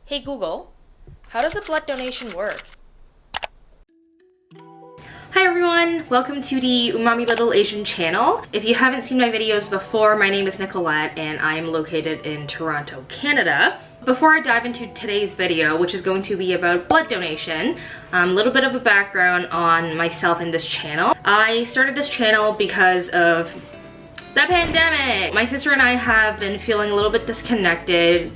Hey Google, how does a blood donation work? Hi everyone, welcome to the Umami Little Asian channel. If you haven't seen my videos before, my name is Nicolette and I am located in Toronto, Canada. Before I dive into today's video, which is going to be about blood donation, a little bit of a background on myself and this channel. I started this channel because of the pandemic. My sister and I have been feeling a little bit disconnected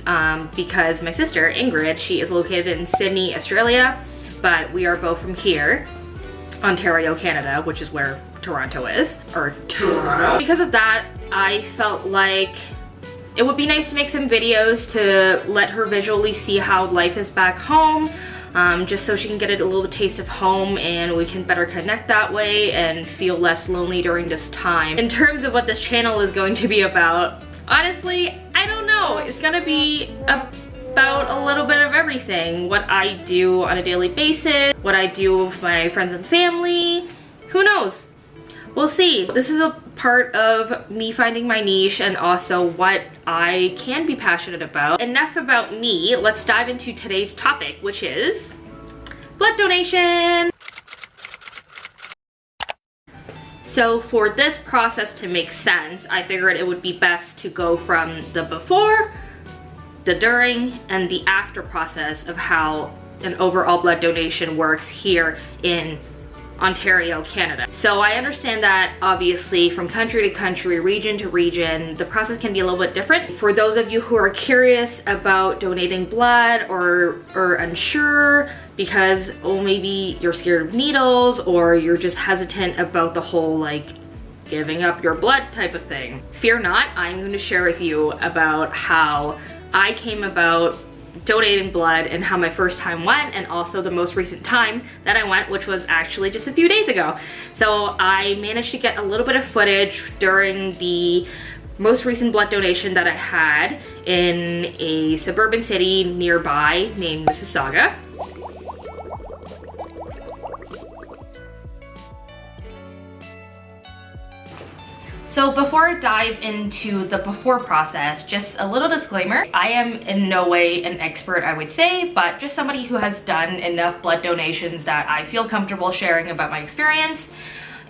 because my sister, Ingrid, she is located in Sydney, Australia, but we are both from here, Ontario, Canada, which is where Toronto is, or Toronto. Because of that, I felt like it would be nice to make some videos to let her visually see how life is back home, just so she can get a little taste of home and we can better connect that way and feel less lonely during this time. In terms of what this channel is going to be about, honestly, I don't know. It's gonna be about a little bit of everything. What I do on a daily basis, what I do with my friends and family, who knows? We'll see. This is a part of me finding my niche and also what I can be passionate about. Enough about me, let's dive into today's topic, which is blood donation. So for this process to make sense, I figured it would be best to go from the before, the during, and the after process of how an overall blood donation works here in Ontario, Canada. So I understand that obviously from country to country, region to region, the process can be a little bit different. For those of you who are curious about donating blood or unsure because, oh, maybe you're scared of needles or you're just hesitant about the whole like giving up your blood type of thing, fear not, I'm going to share with you about how I came about donating blood and how my first time went, and also the most recent time that I went, which was actually just a few days ago. So I managed to get a little bit of footage during the most recent blood donation that I had in a suburban city nearby named Mississauga. So before I dive into the before process, just a little disclaimer. I am in no way an expert, I would say, but just somebody who has done enough blood donations that I feel comfortable sharing about my experience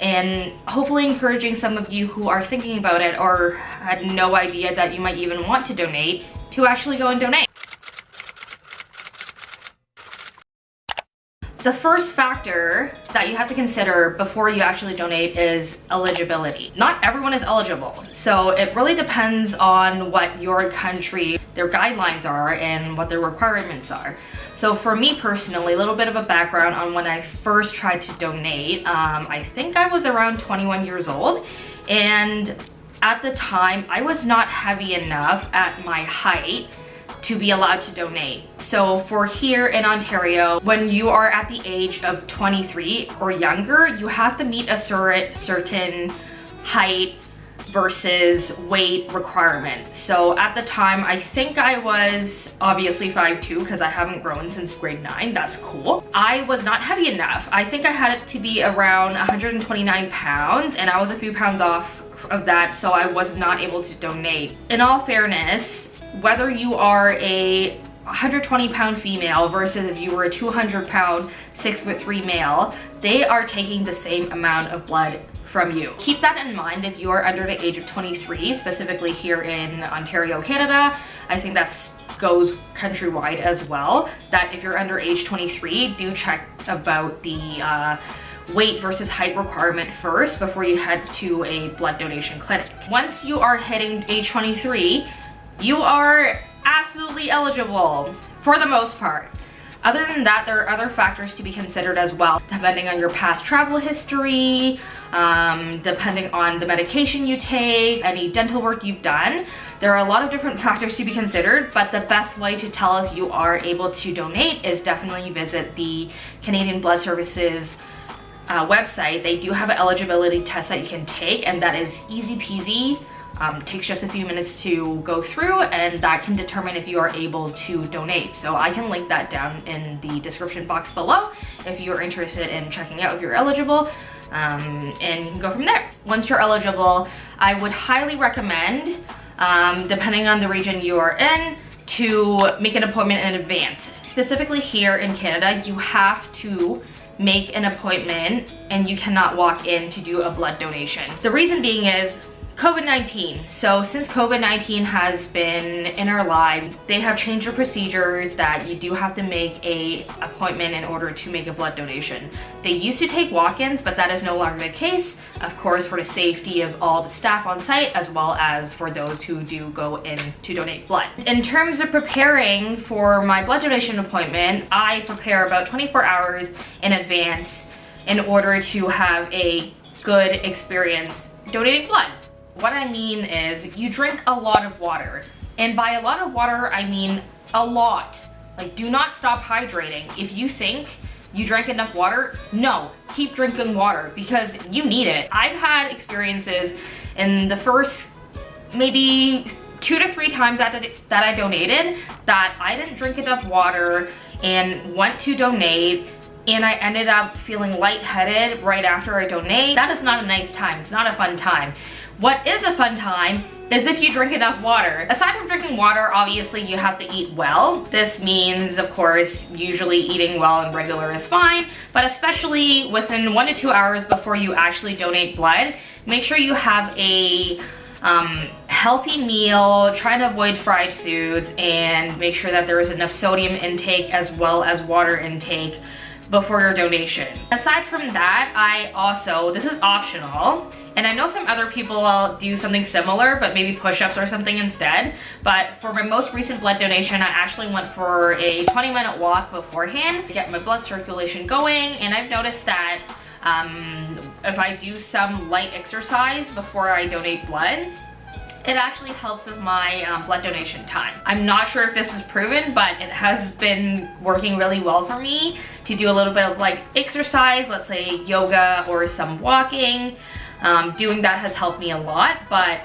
and hopefully encouraging some of you who are thinking about it or had no idea that you might even want to donate to actually go and donate. The first factor that you have to consider before you actually donate is eligibility. Not everyone is eligible, so it really depends on what your country, their guidelines are and what their requirements are. So for me personally, a little bit of a background on when I first tried to donate. I think I was around 21 years old, and at the time I was not heavy enough at my height to be allowed to donate. So for here in Ontario, when you are at the age of 23 or younger, you have to meet a certain height versus weight requirement. So at the time, I think I was obviously 5'2" because I haven't grown since grade 9. That's cool. I was not heavy enough. I think I had it to be around 129 pounds and I was a few pounds off of that, so I was not able to donate. In all fairness, whether you are a 120-pound female versus if you were a 200-pound 6'3" male, they are taking the same amount of blood from you. Keep that in mind if you are under the age of 23, specifically here in Ontario, Canada. I think that goes countrywide as well, that if you're under age 23, do check about the weight versus height requirement first before you head to a blood donation clinic. Once you are hitting age 23, you are absolutely eligible for the most part. Other than that, there are other factors to be considered as well, depending on your past travel history, depending on the medication you take, any dental work you've done. There are a lot of different factors to be considered, but the best way to tell if you are able to donate is definitely visit the Canadian Blood Services website. They do have an eligibility test that you can take, and that is easy peasy. Takes just a few minutes to go through, and that can determine if you are able to donate. So I can link that down in the description box below if you are interested in checking out if you're eligible, and you can go from there. Once you're eligible, I would highly recommend, depending on the region you are in, to make an appointment in advance. Specifically here in Canada, you have to make an appointment and you cannot walk in to do a blood donation. The reason being is COVID-19. So since COVID-19 has been in our lives, they have changed the procedures that you do have to make a appointment in order to make a blood donation. They used to take walk-ins, but that is no longer the case, of course, for the safety of all the staff on site, as well as for those who do go in to donate blood. In terms of preparing for my blood donation appointment, I prepare about 24 hours in advance in order to have a good experience donating blood. What I mean is you drink a lot of water. And by a lot of water, I mean a lot. Like, do not stop hydrating. If you think you drank enough water, no, keep drinking water because you need it. I've had experiences in the first maybe 2 to 3 times that I donated that I didn't drink enough water and went to donate, and I ended up feeling lightheaded right after I donate. That is not a nice time. It's not a fun time. What is a fun time is if you drink enough water. Aside from drinking water, obviously you have to eat well. This means, of course, usually eating well and regular is fine, but especially within 1 to 2 hours before you actually donate blood, make sure you have a healthy meal, try to avoid fried foods, and make sure that there is enough sodium intake as well as water intake before your donation. Aside from that, I also, this is optional, and I know some other people will do something similar, but maybe push-ups or something instead. But for my most recent blood donation, I actually went for a 20-minute walk beforehand to get my blood circulation going, and I've noticed that if I do some light exercise before I donate blood, it actually helps with my blood donation time. I'm not sure if this is proven, but it has been working really well for me to do a little bit of like exercise, let's say yoga or some walking. Doing that has helped me a lot, but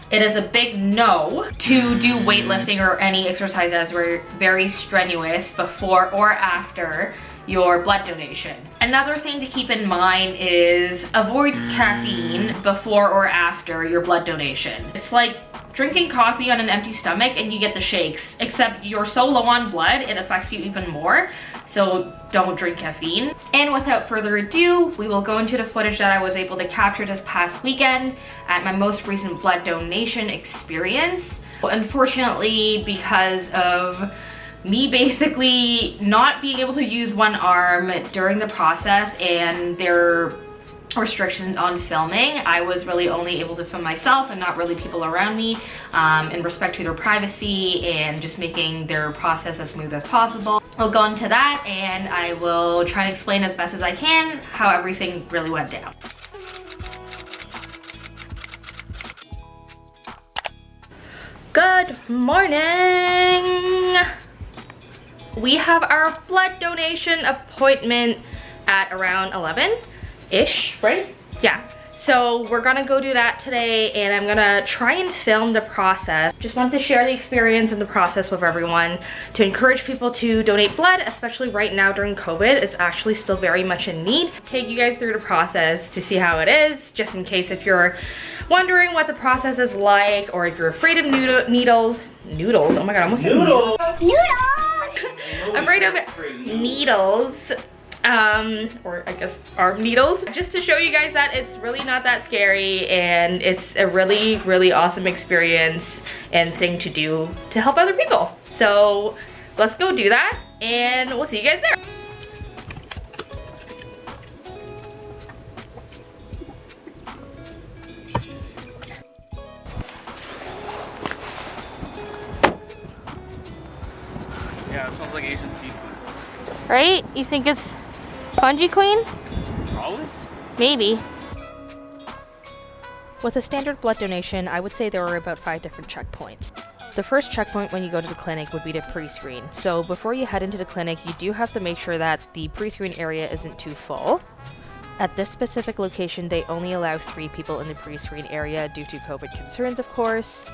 it is a big no to do weightlifting or any exercise that is very strenuous before or after your blood donation. Another thing to keep in mind is avoid caffeine before or after your blood donation. It's like drinking coffee on an empty stomach and you get the shakes, except you're so low on blood, it affects you even more. So don't drink caffeine. And without further ado, we will go into the footage that I was able to capture this past weekend at my most recent blood donation experience. Unfortunately, because of me basically not being able to use one arm during the process and their restrictions on filming, I was really only able to film myself and not really people around me, in respect to their privacy and just making their process as smooth as possible. We'll go into that and I will try to explain as best as I can how everything really went down. Good morning! We have our blood donation appointment at around 11-ish, right? Yeah. So we're gonna go do that today and I'm gonna try and film the process. Just wanted to share the experience and the process with everyone to encourage people to donate blood, especially right now during COVID. It's actually still very much in need. Take you guys through the process to see how it is, just in case if you're wondering what the process is like or if you're afraid of needles. Oh my god, I almost said noodles. Afraid of needles, or I guess arm needles, just to show you guys that it's really not that scary and it's a really, really awesome experience and thing to do to help other people. So let's go do that and we'll see you guys there. Yeah, it smells like Asian seafood. Right? You think it's Fungi Queen? Probably. Maybe. With a standard blood donation, I would say there are about 5 different checkpoints. The first checkpoint when you go to the clinic would be to pre-screen. So before you head into the clinic, you do have to make sure that the pre-screen area isn't too full. At this specific location, they only allow 3 people in the pre-screen area due to COVID concerns, of course.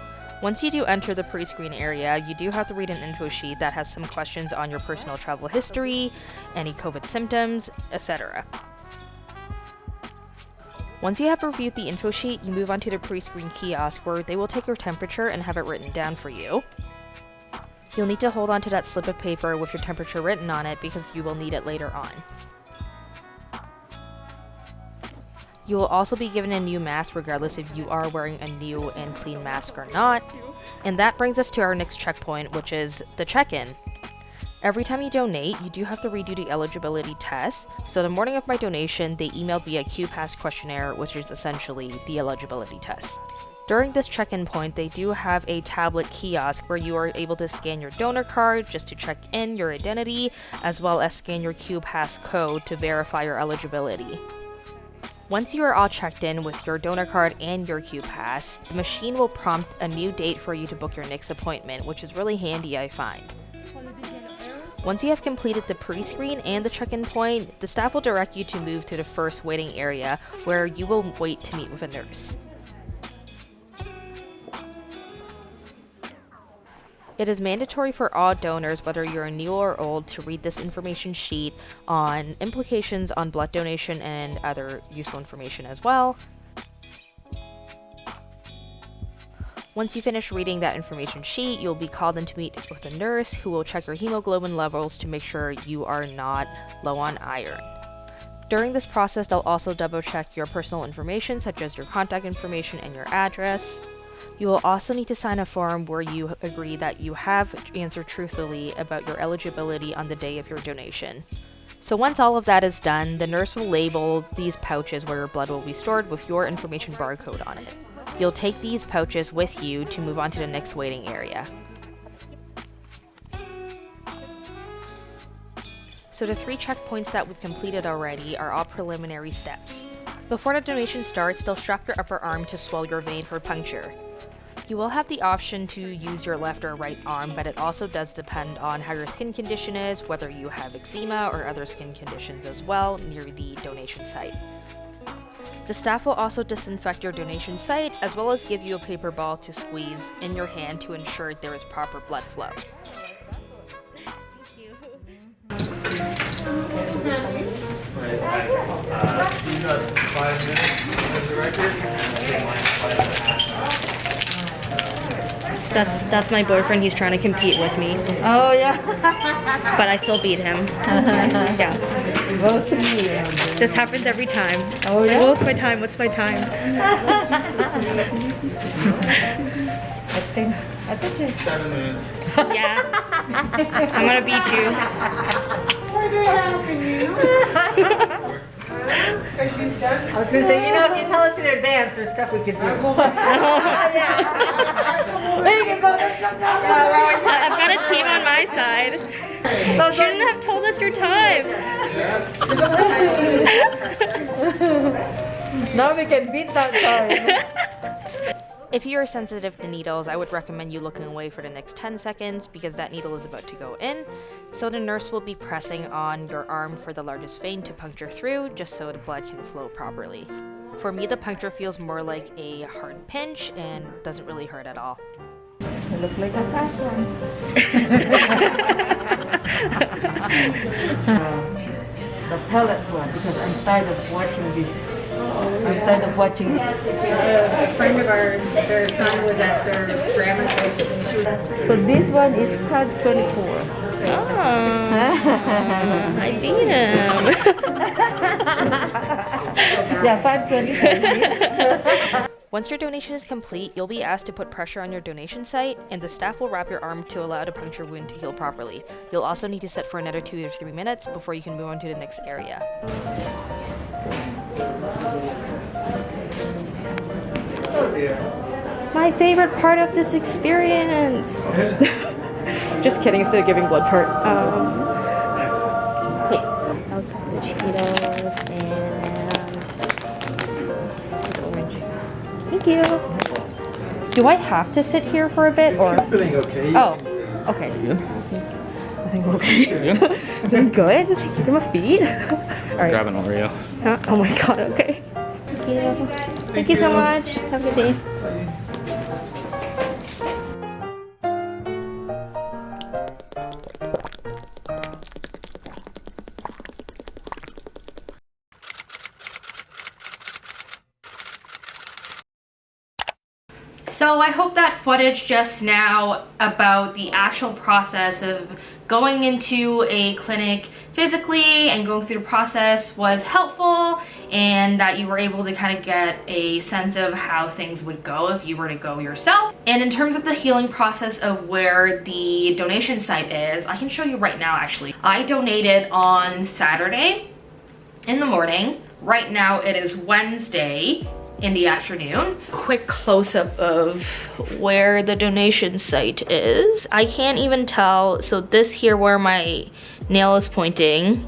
Once you do enter the pre-screen area, you do have to read an info sheet that has some questions on your personal travel history, any COVID symptoms, etc. Once you have reviewed the info sheet, you move on to the pre-screen kiosk where they will take your temperature and have it written down for you. You'll need to hold on to that slip of paper with your temperature written on it because you will need it later on. You will also be given a new mask regardless if you are wearing a new and clean mask or not. And that brings us to our next checkpoint, which is the check-in. Every time you donate, you do have to redo the eligibility test. So the morning of my donation, they emailed me a QPass questionnaire, which is essentially the eligibility test. During this check-in point, they do have a tablet kiosk where you are able to scan your donor card just to check in your identity, as well as scan your QPass code to verify your eligibility. Once you are all checked in with your donor card and your QPass, the machine will prompt a new date for you to book your next appointment, which is really handy, I find. Once you have completed the pre-screen and the check-in point, the staff will direct you to move to the first waiting area where you will wait to meet with a nurse. It is mandatory for all donors, whether you're new or old, to read this information sheet on implications on blood donation and other useful information as well. Once you finish reading that information sheet, you'll be called in to meet with a nurse who will check your hemoglobin levels to make sure you are not low on iron. During this process, they'll also double check your personal information, such as your contact information and your address. You will also need to sign a form where you agree that you have answered truthfully about your eligibility on the day of your donation. So once all of that is done, the nurse will label these pouches where your blood will be stored with your information barcode on it. You'll take these pouches with you to move on to the next waiting area. So the 3 checkpoints that we've completed already are all preliminary steps. Before the donation starts, they'll strap your upper arm to swell your vein for puncture. You will have the option to use your left or right arm, but it also does depend on how your skin condition is, whether you have eczema or other skin conditions as well near the donation site. The staff will also disinfect your donation site, as well as give you a paper ball to squeeze in your hand to ensure there is proper blood flow. That's my boyfriend. He's trying to compete with me, Oh yeah. but I still beat him. Yeah. Both of you. This happens every time. Oh yeah. What's my time? What's my time? I think it's 7 minutes. Yeah. I'm gonna beat you. I was gonna say, you know, if you tell us in advance, there's stuff we could do. I've got a team on my side. You shouldn't have told us your time. Now we can beat that time. If you are sensitive to needles, I would recommend you looking away for the next 10 seconds because that needle is about to go in. So the nurse will be pressing on your arm for the largest vein to puncture through, just so the blood can flow properly. For me, the puncture feels more like a hard pinch and doesn't really hurt at all. You look like a fast one. The pellets one, because I'm tired of watching this. I'm tired of watching it. A friend of ours, their son was at their grandma's house and she was... So this one is card 24. Oh, I beat him. Yeah, 524. Once your donation is complete, you'll be asked to put pressure on your donation site, and the staff will wrap your arm to allow the puncture wound to heal properly. You'll also need to sit for another 2 to 3 minutes before you can move on to the next area. My favorite part of this experience. Just kidding, instead of giving blood part. Please. I'll cut the Cheetos and the orange juice. Thank you. Do I have to sit here for a bit or? I'm feeling okay. Oh, okay. Good. I think we're okay. Good. I'm good. Keep my feet. All right. Grab an Oreo. Huh? Oh my god, okay. Thank you. Thank you so much. Have a good day. So I hope that footage just now about the actual process of going into a clinic physically and going through the process was helpful, and that you were able to kind of get a sense of how things would go if you were to go yourself. And in terms of the healing process of where the donation site is, I can show you right now actually. I donated on Saturday in the morning. Right now it is Wednesday in the afternoon. Quick close-up of where the donation site is. I can't even tell. So this here where my nail is pointing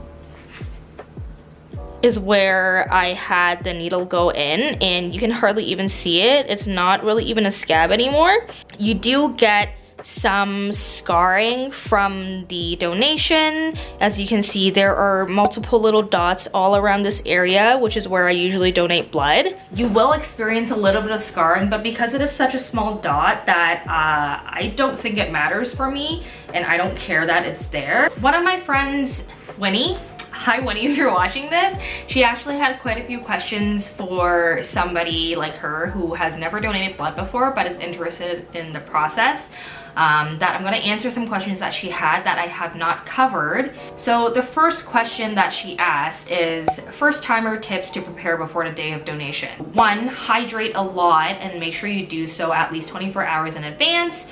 is where I had the needle go in, and you can hardly even see it. It's not really even a scab anymore. You do get some scarring from the donation. As you can see, there are multiple little dots all around this area, which is where I usually donate blood. You will experience a little bit of scarring, but because it is such a small dot that I don't think it matters for me, and I don't care that it's there. One of my friends, Winnie, hi Winnie, if you're watching this, she actually had quite a few questions for somebody like her who has never donated blood before but is interested in the process. That I'm going to answer some questions that she had that I have not covered. So the first question that she asked is first timer tips to prepare before the day of donation. 1, hydrate a lot and make sure you do so at least 24 hours in advance.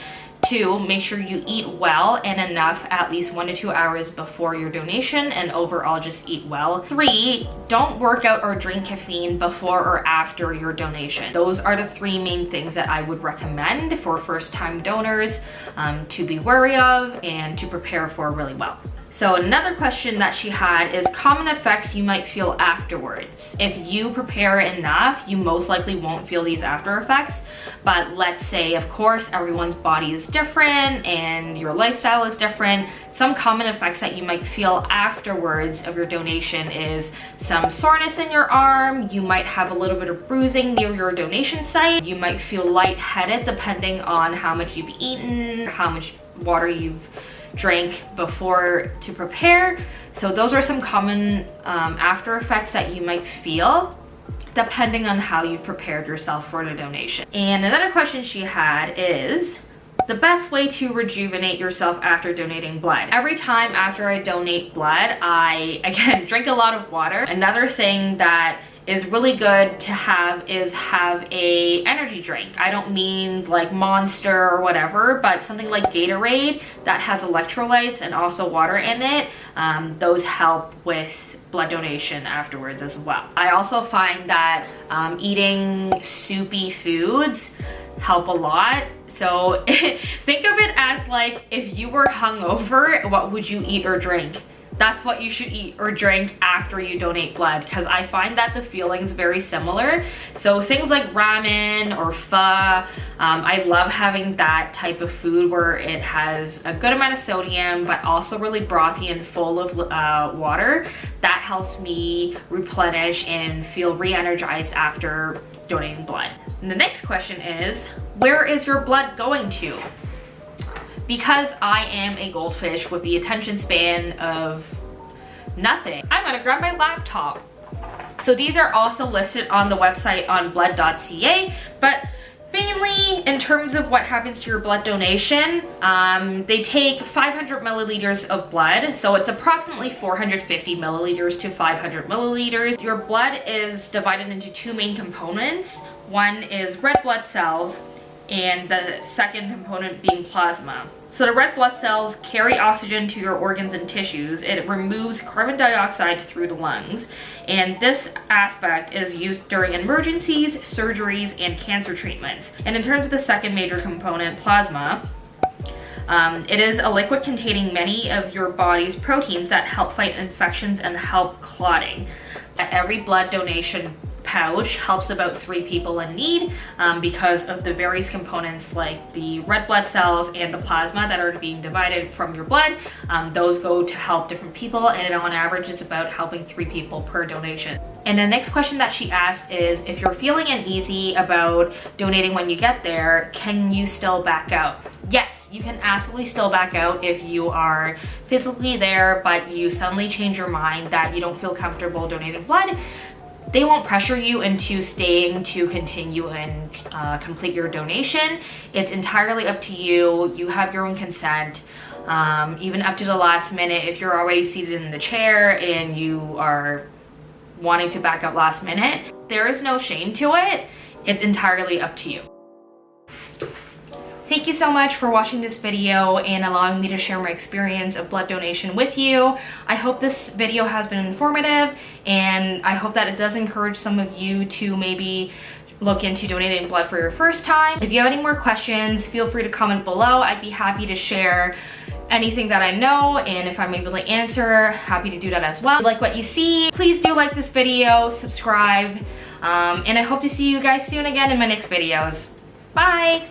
2, make sure you eat well and enough at least 1 to 2 hours before your donation, and overall just eat well. 3, don't work out or drink caffeine before or after your donation. Those are the 3 main things that I would recommend for first-time donors to be wary of and to prepare for really well. So another question that she had is common effects you might feel afterwards. If you prepare enough, you most likely won't feel these after effects. But let's say, of course, everyone's body is different and your lifestyle is different. Some common effects that you might feel afterwards of your donation is some soreness in your arm. You might have a little bit of bruising near your donation site. You might feel lightheaded depending on how much you've eaten, how much water you've drank before to prepare. So those are some common after effects that you might feel depending on how you've prepared yourself for the donation. And another question she had is the best way to rejuvenate yourself after donating blood. Every time after I donate blood, I again drink a lot of water. Another thing that is really good to have is have a energy drink. I don't mean like Monster or whatever, but something like Gatorade that has electrolytes and also water in it. Those help with blood donation afterwards as well. I also find that eating soupy foods help a lot. So think of it as like if you were hungover, what would you eat or drink? That's what you should eat or drink after you donate blood, because I find that the feeling's very similar. So things like ramen or pho, I love having that type of food where it has a good amount of sodium but also really brothy and full of water. That helps me replenish and feel re-energized after donating blood. And the next question is, where is your blood going to? Because I am a goldfish with the attention span of nothing, I'm gonna grab my laptop. So these are also listed on the website on blood.ca, but mainly in terms of what happens to your blood donation, they take 500 milliliters of blood, so it's approximately 450 milliliters to 500 milliliters. Your blood is divided into 2 main components. One is red blood cells, and the second component being plasma. So the red blood cells carry oxygen to your organs and tissues. It removes carbon dioxide through the lungs, and this aspect is used during emergencies, surgeries, and cancer treatments. And in terms of the second major component, plasma, it is a liquid containing many of your body's proteins that help fight infections and help clotting. Every blood donation pouch helps about 3 people in need because of the various components like the red blood cells and the plasma that are being divided from your blood. Those go to help different people, and on average is about helping 3 people per donation. And the next question that she asked is, if you're feeling uneasy about donating when you get there, can you still back out? Yes, you can absolutely still back out if you are physically there but you suddenly change your mind that you don't feel comfortable donating blood. They won't pressure you into staying to continue and complete your donation. It's entirely up to you. You have your own consent. Even up to the last minute, if you're already seated in the chair and you are wanting to back up last minute, there is no shame to it. It's entirely up to you. Thank you so much for watching this video and allowing me to share my experience of blood donation with you. I hope this video has been informative, and I hope that it does encourage some of you to maybe look into donating blood for your first time. If you have any more questions, feel free to comment below. I'd be happy to share anything that I know, and if I'm able to answer, happy to do that as well. If you like what you see, please do like this video, subscribe, and I hope to see you guys soon again in my next videos. Bye!